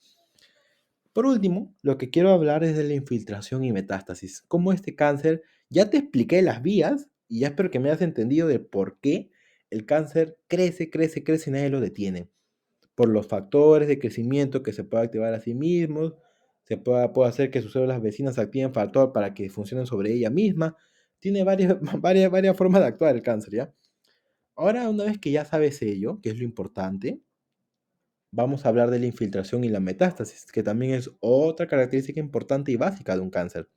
Por último, lo que quiero hablar es de la infiltración y metástasis. Cómo este cáncer, ya te expliqué las vías y ya espero que me hayas entendido de por qué el cáncer crece y nadie lo detiene. Por los factores de crecimiento que se puede activar a sí mismos, puede hacer que sus células vecinas activen factor para que funcionen sobre ella misma. Tiene varias formas de actuar el cáncer, ¿ya? Ahora, una vez que ya sabes ello, que es lo importante, vamos a hablar de la infiltración y la metástasis, que también es otra característica importante y básica de un cáncer.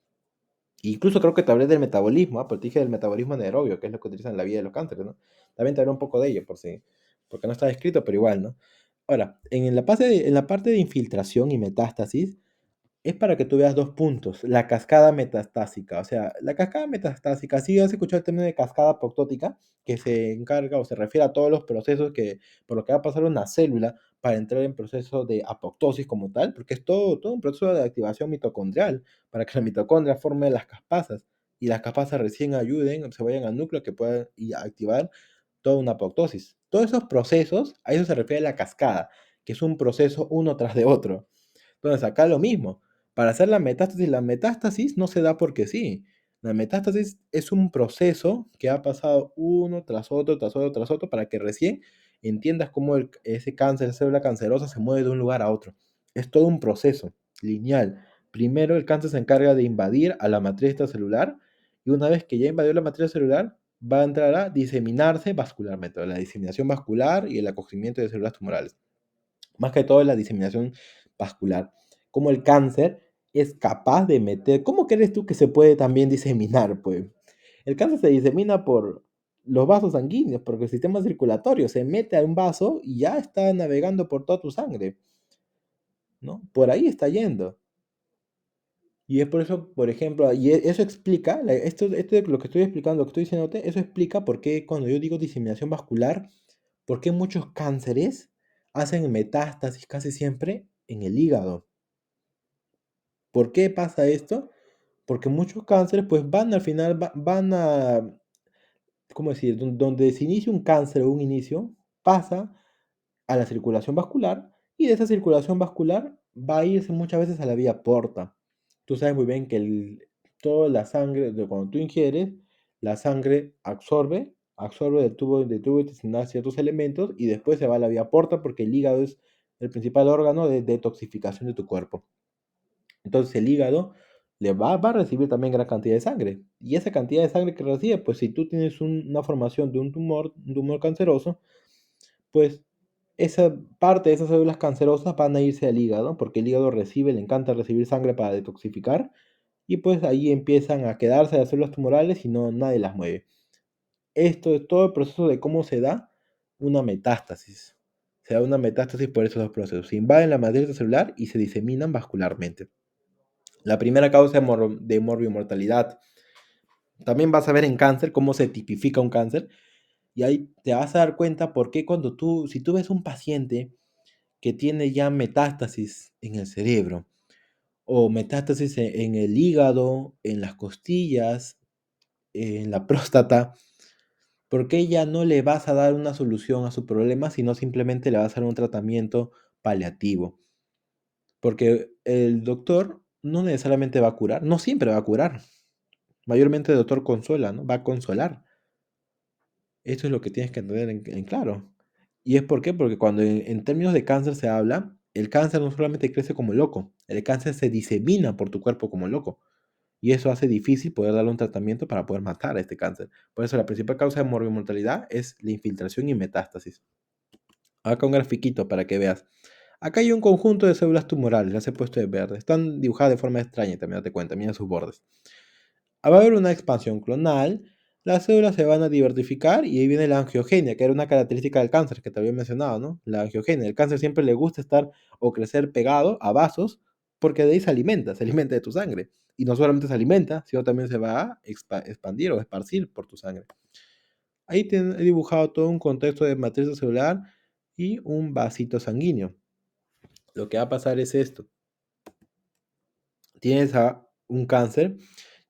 Incluso creo que te hablé del metabolismo, ¿ah? Pero te dije del metabolismo anaerobio, que es lo que utilizan en la vida de los cánceres, ¿no? También te hablé un poco de ello, porque no está escrito, pero igual, ¿no? Ahora, en la parte de infiltración y metástasis, es para que tú veas dos puntos, la cascada metastásica. O sea, la cascada metastásica, sí has escuchado el término de cascada apoptótica, que se encarga o se refiere a todos los procesos por lo que va a pasar una célula para entrar en proceso de apoptosis como tal, porque es todo un proceso de activación mitocondrial, para que la mitocondria forme las caspasas y las caspasas recién ayuden, se vayan al núcleo que puedan activar toda una apoptosis. Todos esos procesos, a eso se refiere la cascada, que es un proceso uno tras de otro. Entonces, acá lo mismo. Para hacer la metástasis no se da porque sí. La metástasis es un proceso que ha pasado uno tras otro, tras otro, tras otro, para que recién entiendas cómo ese cáncer, esa célula cancerosa se mueve de un lugar a otro. Es todo un proceso lineal. Primero el cáncer se encarga de invadir a la matriz extracelular y una vez que ya invadió la matriz celular, va a entrar a diseminarse vascularmente, la diseminación vascular y el acogimiento de células tumorales. Más que todo la diseminación vascular. Como el cáncer es capaz de meter. ¿Cómo crees tú que se puede también diseminar? Pues el cáncer se disemina por los vasos sanguíneos, porque el sistema circulatorio se mete a un vaso y ya está navegando por toda tu sangre, ¿no? Por ahí está yendo. Y es por eso, por ejemplo, eso explica, esto de lo que estoy explicando, lo que estoy diciéndote, eso explica por qué cuando yo digo diseminación vascular, por qué muchos cánceres hacen metástasis casi siempre en el hígado. ¿Por qué pasa esto? Porque muchos cánceres pues van al final, van a ¿cómo decir? Donde se inicia un cáncer o un inicio, pasa a la circulación vascular y de esa circulación vascular va a irse muchas veces a la vía porta. Tú sabes muy bien que toda la sangre, cuando tú ingieres, la sangre absorbe del tubo intestinal ciertos elementos y después se va a la vía porta porque el hígado es el principal órgano de detoxificación de tu cuerpo. Entonces el hígado va a recibir también gran cantidad de sangre. Y esa cantidad de sangre que recibe, pues si tú tienes una formación de un tumor canceroso, pues esa parte de esas células cancerosas van a irse al hígado, porque el hígado le encanta recibir sangre para detoxificar, y pues ahí empiezan a quedarse las células tumorales y no, nadie las mueve. Esto es todo el proceso de cómo se da una metástasis. Se da una metástasis por esos dos procesos. Se invaden la matriz celular y se diseminan vascularmente. La primera causa de morbimortalidad. También vas a ver en cáncer cómo se tipifica un cáncer y ahí te vas a dar cuenta por qué si tú ves un paciente que tiene ya metástasis en el cerebro o metástasis en el hígado, en las costillas, en la próstata, ¿por qué ya no le vas a dar una solución a su problema, sino simplemente le vas a dar un tratamiento paliativo? Porque el doctor no necesariamente va a curar, no siempre va a curar. Mayormente el doctor consuela, ¿no? Va a consolar. Esto es lo que tienes que tener en claro. ¿Y es por qué? Porque cuando en términos de cáncer se habla, el cáncer no solamente crece como loco, el cáncer se disemina por tu cuerpo como loco. Y eso hace difícil poder darle un tratamiento para poder matar a este cáncer. Por eso la principal causa de morbimortalidad es la infiltración y metástasis. Acá un grafiquito para que veas. Acá hay un conjunto de células tumorales, las he puesto de verde. Están dibujadas de forma extraña también, date cuenta, mira sus bordes. Va a haber una expansión clonal, las células se van a diversificar y ahí viene la angiogenia, que era una característica del cáncer que te había mencionado, ¿no? La angiogenia. El cáncer siempre le gusta estar o crecer pegado a vasos porque de ahí se alimenta de tu sangre. Y no solamente se alimenta, sino también se va a expandir o esparcir por tu sangre. Ahí he dibujado todo un contexto de matriz celular y un vasito sanguíneo. Lo que va a pasar es esto. Tienes a un cáncer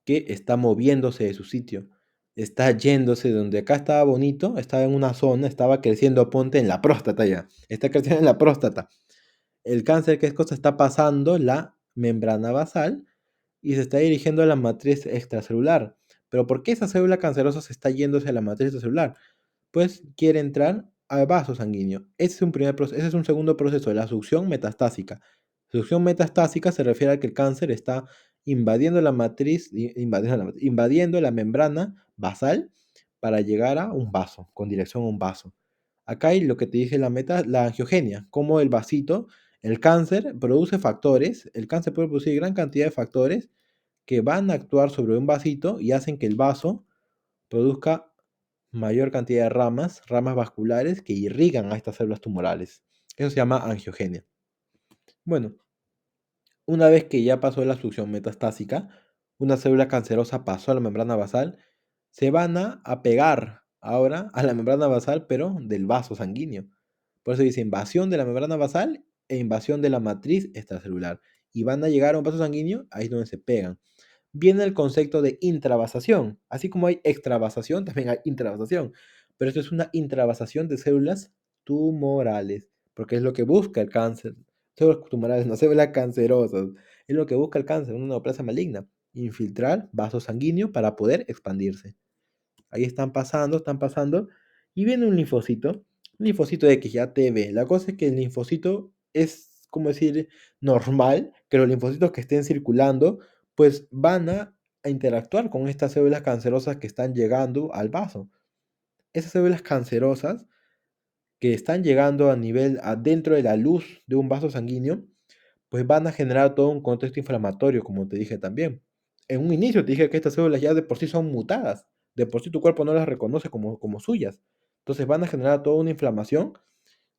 que está moviéndose de su sitio, está yéndose de donde acá estaba bonito, estaba en una zona, estaba creciendo, ponte en la próstata ya, está creciendo en la próstata. El cáncer, ¿qué es cosa? Está pasando la membrana basal y se está dirigiendo a la matriz extracelular. Pero ¿por qué esa célula cancerosa se está yéndose a la matriz extracelular? Pues quiere entrar al vaso sanguíneo. Ese es un segundo proceso, la succión metastásica. Succión metastásica se refiere a que el cáncer está invadiendo la matriz, invadiendo la membrana basal para llegar a un vaso, con dirección a un vaso. Acá hay lo que te dije, la angiogenia, como el vasito, el cáncer produce factores, el cáncer puede producir gran cantidad de factores que van a actuar sobre un vasito y hacen que el vaso produzca mayor cantidad de ramas vasculares que irrigan a estas células tumorales. Eso se llama angiogenia. Bueno, una vez que ya pasó la succión metastásica, una célula cancerosa pasó a la membrana basal, se van a pegar ahora a la membrana basal, pero del vaso sanguíneo. Por eso dice invasión de la membrana basal e invasión de la matriz extracelular. Y van a llegar a un vaso sanguíneo, ahí es donde se pegan. Viene el concepto de intravasación. Así como hay extravasación, también hay intravasación. Pero esto es una intravasación de células tumorales, porque es lo que busca el cáncer. Células tumorales, no células cancerosas. Es lo que busca el cáncer, una neoplasia maligna. Infiltrar vaso sanguíneo para poder expandirse. Ahí están pasando. Y viene un linfocito X, ya te ve. La cosa es que el linfocito es, como decir, normal, que los linfocitos que estén circulando, pues van a interactuar con estas células cancerosas que están llegando al vaso. Esas células cancerosas que están llegando a nivel adentro de la luz de un vaso sanguíneo, pues van a generar todo un contexto inflamatorio, como te dije también. En un inicio te dije que estas células ya de por sí son mutadas, de por sí tu cuerpo no las reconoce como suyas. Entonces van a generar toda una inflamación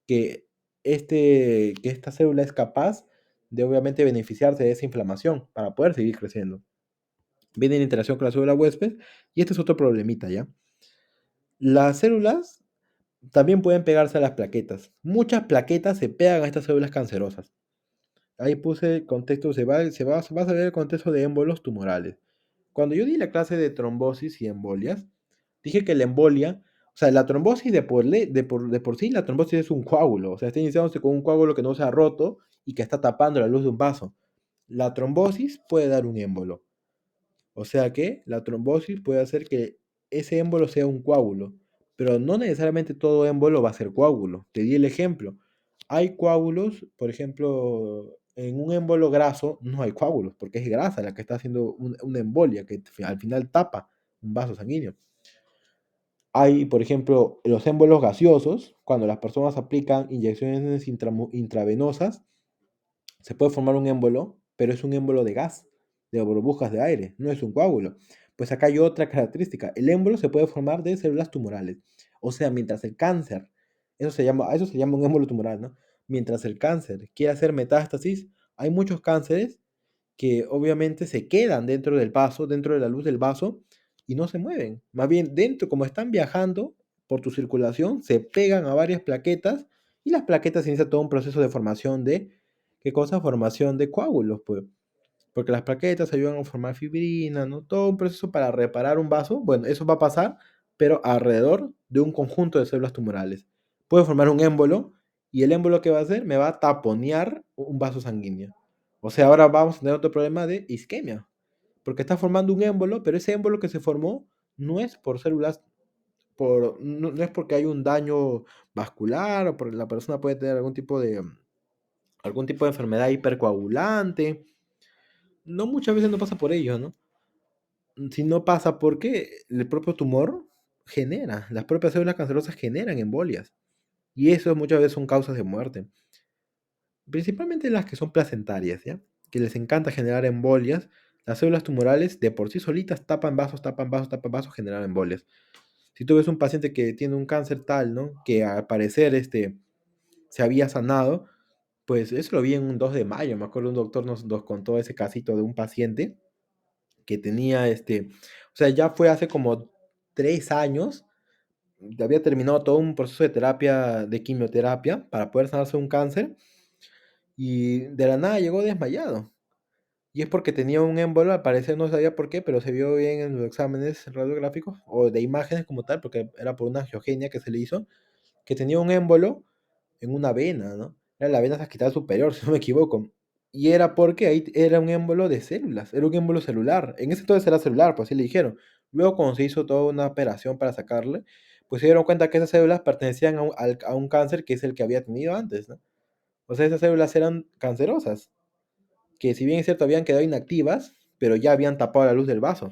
que, que esta célula es capaz de obviamente beneficiarse de esa inflamación para poder seguir creciendo. Viene en interacción con la célula huésped y este es otro problemita, ¿ya? Las células también pueden pegarse a las plaquetas. Muchas plaquetas se pegan a estas células cancerosas. Ahí puse el contexto, vas a ver el contexto de émbolos tumorales. Cuando yo di la clase de trombosis y embolias, Dije que la embolia, o sea, la trombosis de por sí, la trombosis es un coágulo, o sea, está iniciándose con un coágulo que no se ha roto y que está tapando la luz de un vaso. La trombosis puede dar un émbolo. O sea que la trombosis puede hacer que ese émbolo sea un coágulo, pero no necesariamente todo émbolo va a ser coágulo. Te di el ejemplo. Hay coágulos, por ejemplo, en un émbolo graso no hay coágulos, porque es grasa la que está haciendo una embolia que al final tapa un vaso sanguíneo. Hay, por ejemplo, los émbolos gaseosos, cuando las personas aplican inyecciones intravenosas, se puede formar un émbolo, pero es un émbolo de gas, de burbujas de aire, no es un coágulo. Pues acá hay otra característica. El émbolo se puede formar de células tumorales. O sea, mientras el cáncer, a eso se llama un émbolo tumoral, ¿no? Mientras el cáncer quiere hacer metástasis, hay muchos cánceres que obviamente se quedan dentro del vaso, dentro de la luz del vaso, y no se mueven. Más bien, dentro, como están viajando por tu circulación, se pegan a varias plaquetas y las plaquetas inicia todo un proceso de formación de, ¿qué cosa? Formación de coágulos, pues. Porque las plaquetas ayudan a formar fibrina, ¿no? Todo un proceso para reparar un vaso. Bueno, eso va a pasar, pero alrededor de un conjunto de células tumorales. Puede formar un émbolo y el émbolo que va a hacer me va a taponear un vaso sanguíneo. O sea, ahora vamos a tener otro problema de isquemia, porque está formando un émbolo, pero ese émbolo que se formó no es por células, no es porque hay un daño vascular o porque la persona puede tener algún tipo de enfermedad hipercoagulante. No, muchas veces no pasa por ello, ¿no? Si no pasa porque el propio tumor genera, las propias células cancerosas generan embolias. Y eso muchas veces son causas de muerte. Principalmente las que son placentarias, ¿ya? Que les encanta generar embolias. Las células tumorales de por sí solitas tapan vasos, tapan vasos, tapan vasos, generan embolias. Si tú ves un paciente que tiene un cáncer tal, ¿no? Que al parecer se había sanado, pues eso lo vi en un 2 de mayo. Me acuerdo un doctor nos contó ese casito de un paciente que tenía o sea, ya fue hace como 3 años, había terminado todo un proceso de terapia, de quimioterapia, para poder sanarse un cáncer, y de la nada llegó desmayado. Y es porque tenía un émbolo, al parecer no sabía por qué, pero se vio bien en los exámenes radiográficos, o de imágenes como tal, porque era por una angiogenia que se le hizo, que tenía un émbolo en una vena, ¿no? Era la vena sagital superior, si no me equivoco. Y era porque ahí era un émbolo de células, era un émbolo celular. En ese entonces era celular, pues así le dijeron. Luego, cuando se hizo toda una operación para sacarle, pues se dieron cuenta que esas células pertenecían a un cáncer que es el que había tenido antes, ¿no? O sea, esas células eran cancerosas, que si bien es cierto habían quedado inactivas, pero ya habían tapado la luz del vaso,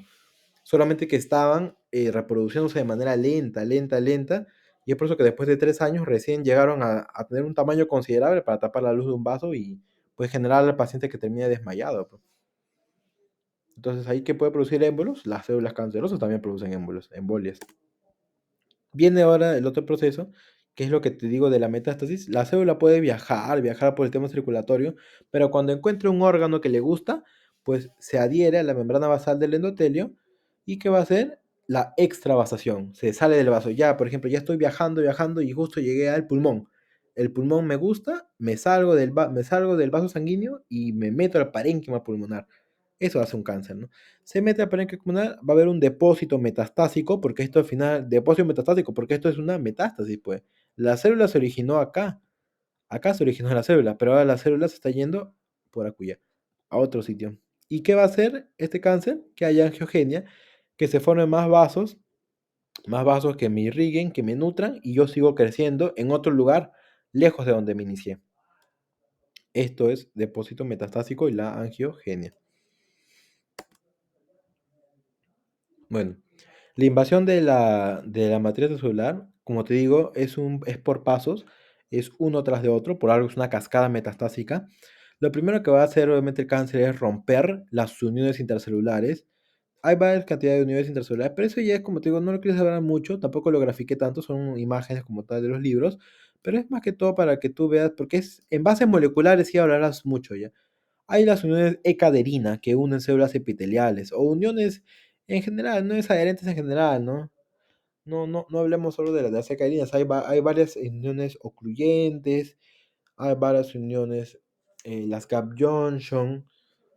solamente que estaban reproduciéndose de manera lenta, lenta, lenta, y es por eso que después de 3 años recién llegaron a tener un tamaño considerable para tapar la luz de un vaso y pues generar al paciente que termine desmayado, pues. Entonces, ahí que puede producir émbolos, las células cancerosas también producen émbolos, embolias. Viene ahora el otro proceso, que es lo que te digo de la metástasis. La célula puede viajar por el tema circulatorio, pero cuando encuentra un órgano que le gusta, pues se adhiere a la membrana basal del endotelio y ¿qué va a hacer? La extravasación. Se sale del vaso. Ya, por ejemplo, ya estoy viajando, viajando y justo llegué al pulmón. El pulmón me gusta, me salgo del vaso sanguíneo y me meto al parénquima pulmonar. Eso hace un cáncer, ¿no? Se mete al parénquima pulmonar, va a haber un depósito metastásico, porque esto al final, depósito metastásico, porque esto es una metástasis, pues. La célula se originó acá se originó la célula, pero ahora la célula se está yendo por acuya, a otro sitio. ¿Y qué va a hacer este cáncer? Que haya angiogenia, que se formen más vasos que me irriguen, que me nutran, y yo sigo creciendo en otro lugar, lejos de donde me inicié. Esto es depósito metastásico y la angiogenia. Bueno, la invasión de la matriz celular, como te digo, es por pasos, es uno tras de otro, por algo es una cascada metastásica. Lo primero que va a hacer obviamente el cáncer es romper las uniones intercelulares. Hay varias cantidades de uniones intercelulares, pero eso ya es como te digo, no lo quiero saber mucho, tampoco lo grafiqué tanto, son imágenes como tal de los libros, pero es más que todo para que tú veas, porque en bases moleculares sí hablarás mucho ya. Hay las uniones E-caderina que unen células epiteliales o uniones en general, no es adherentes en general, ¿no? No hablemos solo de las E-caderinas, hay varias uniones ocluyentes, hay varias uniones, las gap junction.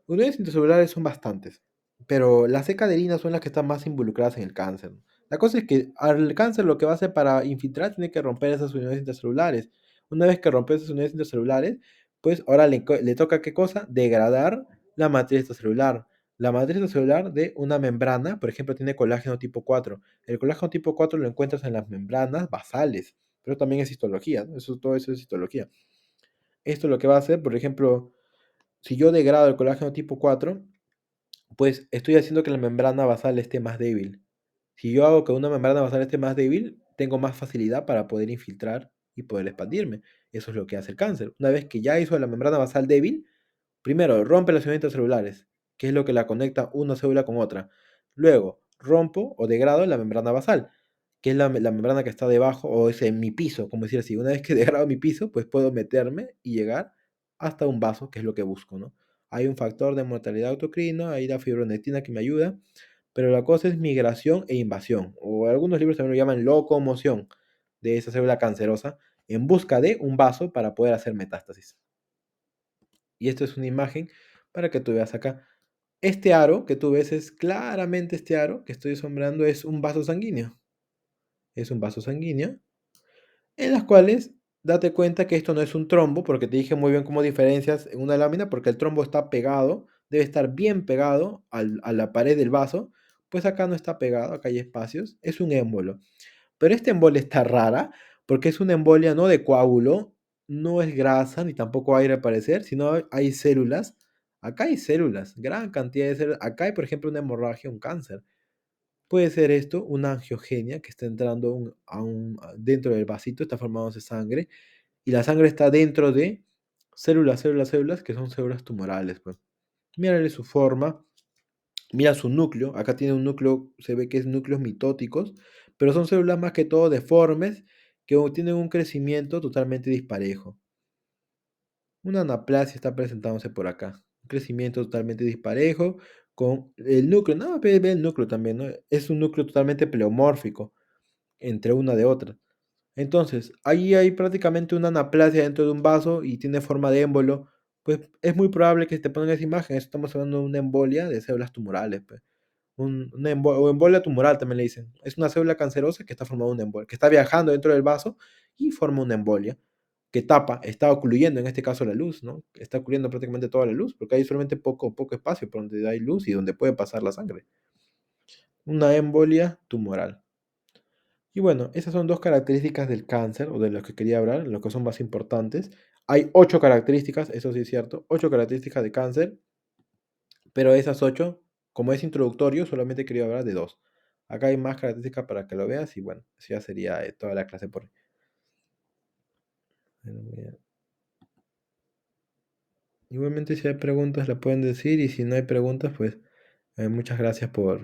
Uniones intercelulares son bastantes, pero las E-caderinas son las que están más involucradas en el cáncer, ¿no? La cosa es que al cáncer lo que va a hacer para infiltrar tiene que romper esas uniones intercelulares. Una vez que rompe esas uniones intercelulares, pues ahora le toca ¿qué cosa? Degradar la matriz extracelular. La matriz extracelular de una membrana, por ejemplo, tiene colágeno tipo 4. El colágeno tipo 4 lo encuentras en las membranas basales, pero también es histología, ¿no? Todo eso es histología. Esto lo que va a hacer, por ejemplo, si yo degrado el colágeno tipo 4, pues estoy haciendo que la membrana basal esté más débil. Si yo hago que una membrana basal esté más débil, tengo más facilidad para poder infiltrar y poder expandirme. Eso es lo que hace el cáncer. Una vez que ya hizo la membrana basal débil, primero rompe las uniones celulares, que es lo que la conecta una célula con otra. Luego rompo o degrado la membrana basal, que es la membrana que está debajo, o es en mi piso, como decir así. Una vez que degrado mi piso, pues puedo meterme y llegar hasta un vaso, que es lo que busco, ¿no? Hay un factor de mortalidad autocrino, hay la fibronectina que me ayuda, pero la cosa es migración e invasión, o algunos libros también lo llaman locomoción de esa célula cancerosa en busca de un vaso para poder hacer metástasis. Y esto es una imagen para que tú veas acá. Este aro que tú ves es claramente este aro que estoy sombreando es un vaso sanguíneo. Es un vaso sanguíneo en las cuales date cuenta que esto no es un trombo, porque te dije muy bien cómo diferencias en una lámina, porque el trombo está pegado, debe estar bien pegado a la pared del vaso, pues acá no está pegado, acá hay espacios, es un émbolo. Pero esta embolia está rara, porque es una embolia no de coágulo, no es grasa, ni tampoco aire al parecer, sino hay células. Acá hay células, gran cantidad de células. Acá hay, por ejemplo, una hemorragia, un cáncer. Puede ser esto una angiogenia que está entrando dentro del vasito, está formándose sangre, y la sangre está dentro de células, que son células tumorales, pues. Mírale su forma, mira su núcleo. Acá tiene un núcleo, se ve que es núcleos mitóticos, pero son células más que todo deformes que tienen un crecimiento totalmente disparejo. Una anaplasia está presentándose por acá. Un crecimiento totalmente disparejo con el núcleo. No, ve el núcleo también, ¿no? Es un núcleo totalmente pleomórfico entre una de otra. Entonces, ahí hay prácticamente una anaplasia dentro de un vaso y tiene forma de émbolo. Pues es muy probable que te pongan esa imagen. Estamos hablando de una embolia de células tumorales, pues. O embolia tumoral también le dicen. Es una célula cancerosa que está formando una embolia, que está viajando dentro del vaso y forma una embolia que tapa, está ocluyendo en este caso la luz, ¿no? Está cubriendo prácticamente toda la luz, porque hay solamente poco espacio por donde hay luz y donde puede pasar la sangre. Una embolia tumoral. Y bueno, esas son dos características del cáncer, o de las que quería hablar, lo que son más importantes. Hay 8 características, eso sí es cierto, 8 características de cáncer, pero esas 8, como es introductorio, solamente quería hablar de dos. Acá hay más características para que lo veas y bueno, eso ya sería toda la clase por hoy. Igualmente si hay preguntas la pueden decir y si no hay preguntas, pues muchas gracias por